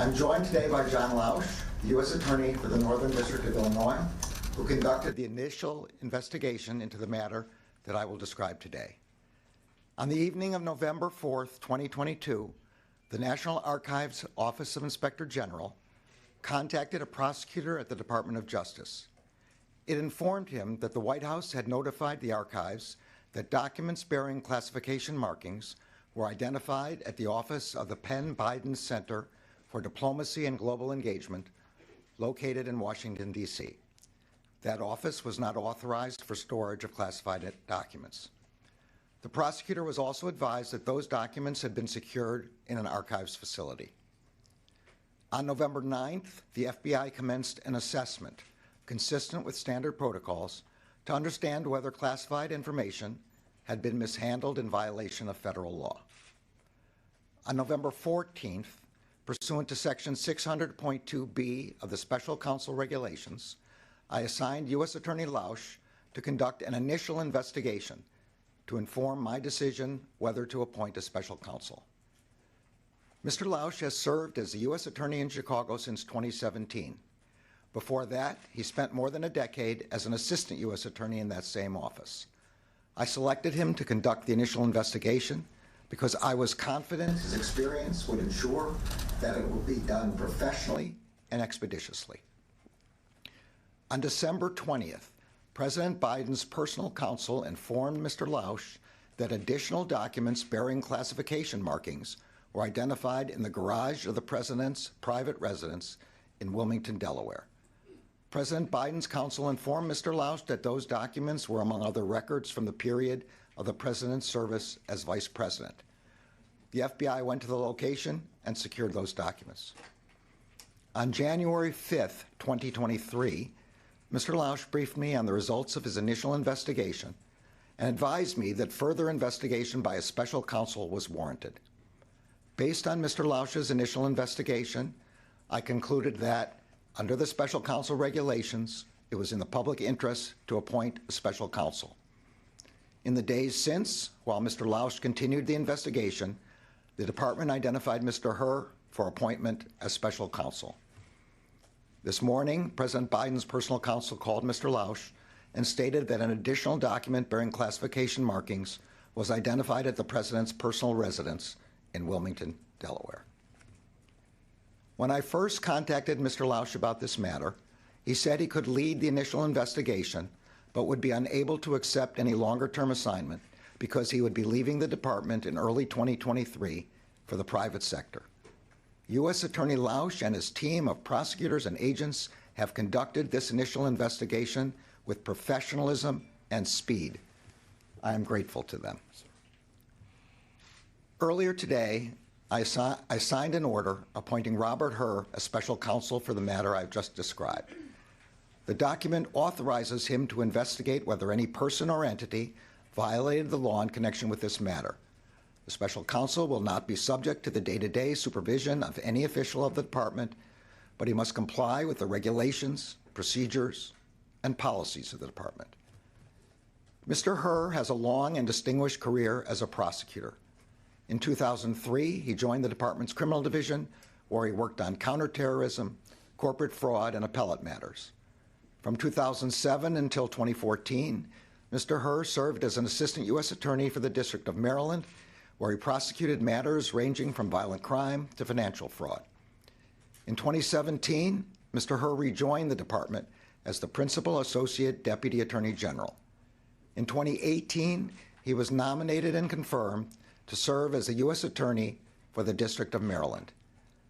I'm joined today by John Lausch, the U.S. Attorney for the Northern District of Illinois, who conducted the initial investigation into the matter that I will describe today. On the evening of November 4th, 2022, the National Archives Office of Inspector General contacted a prosecutor at the Department of Justice. It informed him that the White House had notified the archives that documents bearing classification markings were identified at the office of the Penn Biden Center for Diplomacy and Global Engagement, located in Washington, D.C. That office was not authorized for storage of classified documents. The prosecutor was also advised that those documents had been secured in an archives facility. On November 9th, the FBI commenced an assessment consistent with standard protocols to understand whether classified information had been mishandled in violation of federal law. On November 14th, pursuant to Section 600.2b of the Special Counsel Regulations, I assigned U.S. Attorney Lausch to conduct an initial investigation to inform my decision whether to appoint a special counsel. Mr. Lausch has served as the U.S. Attorney in Chicago since 2017. Before that, he spent more than a decade as an assistant U.S. Attorney in that same office. I selected him to conduct the initial investigation because I was confident his experience would ensure that it will be done professionally and expeditiously. On December 20th, President Biden's personal counsel informed Mr. Lausch that additional documents bearing classification markings were identified in the garage of the president's private residence in Wilmington, Delaware. President Biden's counsel informed Mr. Lausch that those documents were among other records from the period of the president's service as vice president. The FBI went to the location and secured those documents. On January 5th, 2023, Mr. Lausch briefed me on the results of his initial investigation and advised me that further investigation by a special counsel was warranted. Based on Mr. Lausch's initial investigation, I concluded that, under the special counsel regulations, it was in the public interest to appoint a special counsel. In the days since, while Mr. Lausch continued the investigation, the department identified Mr. Herr for appointment as special counsel. This morning, President Biden's personal counsel called Mr. Lausch and stated that an additional document bearing classification markings was identified at the president's personal residence in Wilmington, Delaware. When I first contacted Mr. Lausch about this matter, he said he could lead the initial investigation, but would be unable to accept any longer-term assignment because he would be leaving the department in early 2023 for the private sector. U.S. Attorney Lausch and his team of prosecutors and agents have conducted this initial investigation with professionalism and speed. I am grateful to them. Earlier today, I signed an order appointing Robert Herr as special counsel for the matter I've just described. The document authorizes him to investigate whether any person or entity violated the law in connection with this matter. The special counsel will not be subject to the day-to-day supervision of any official of the department, but he must comply with the regulations, procedures, and policies of the department. Mr. Herr has a long and distinguished career as a prosecutor. In 2003, he joined the department's criminal division, where he worked on counterterrorism, corporate fraud, and appellate matters. From 2007 until 2014, Mr. Herr served as an assistant U.S. attorney for the District of Maryland, where he prosecuted matters ranging from violent crime to financial fraud. In 2017, Mr. Herr rejoined the department as the Principal Associate Deputy Attorney General. In 2018, he was nominated and confirmed to serve as a U.S. Attorney for the District of Maryland.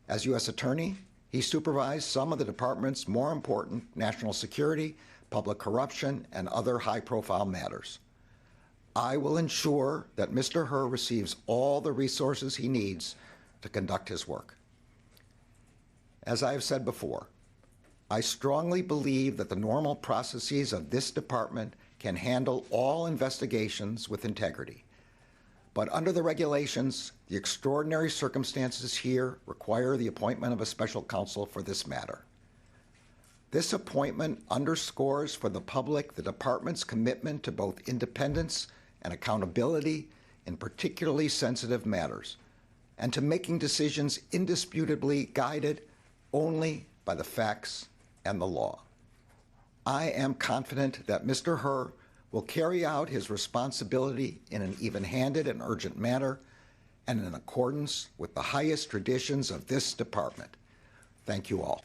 As U.S. Attorney, he supervised some of the department's more important national security, public corruption, and other high-profile matters. I will ensure that Mr. Herr receives all the resources he needs to conduct his work. As I have said before, I strongly believe that the normal processes of this department can handle all investigations with integrity. But under the regulations, the extraordinary circumstances here require the appointment of a special counsel for this matter. This appointment underscores for the public the department's commitment to both independence and accountability in particularly sensitive matters, and to making decisions indisputably guided only by the facts and the law. I am confident that Mr. Herr will carry out his responsibility in an even-handed and urgent manner and in accordance with the highest traditions of this department. Thank you all.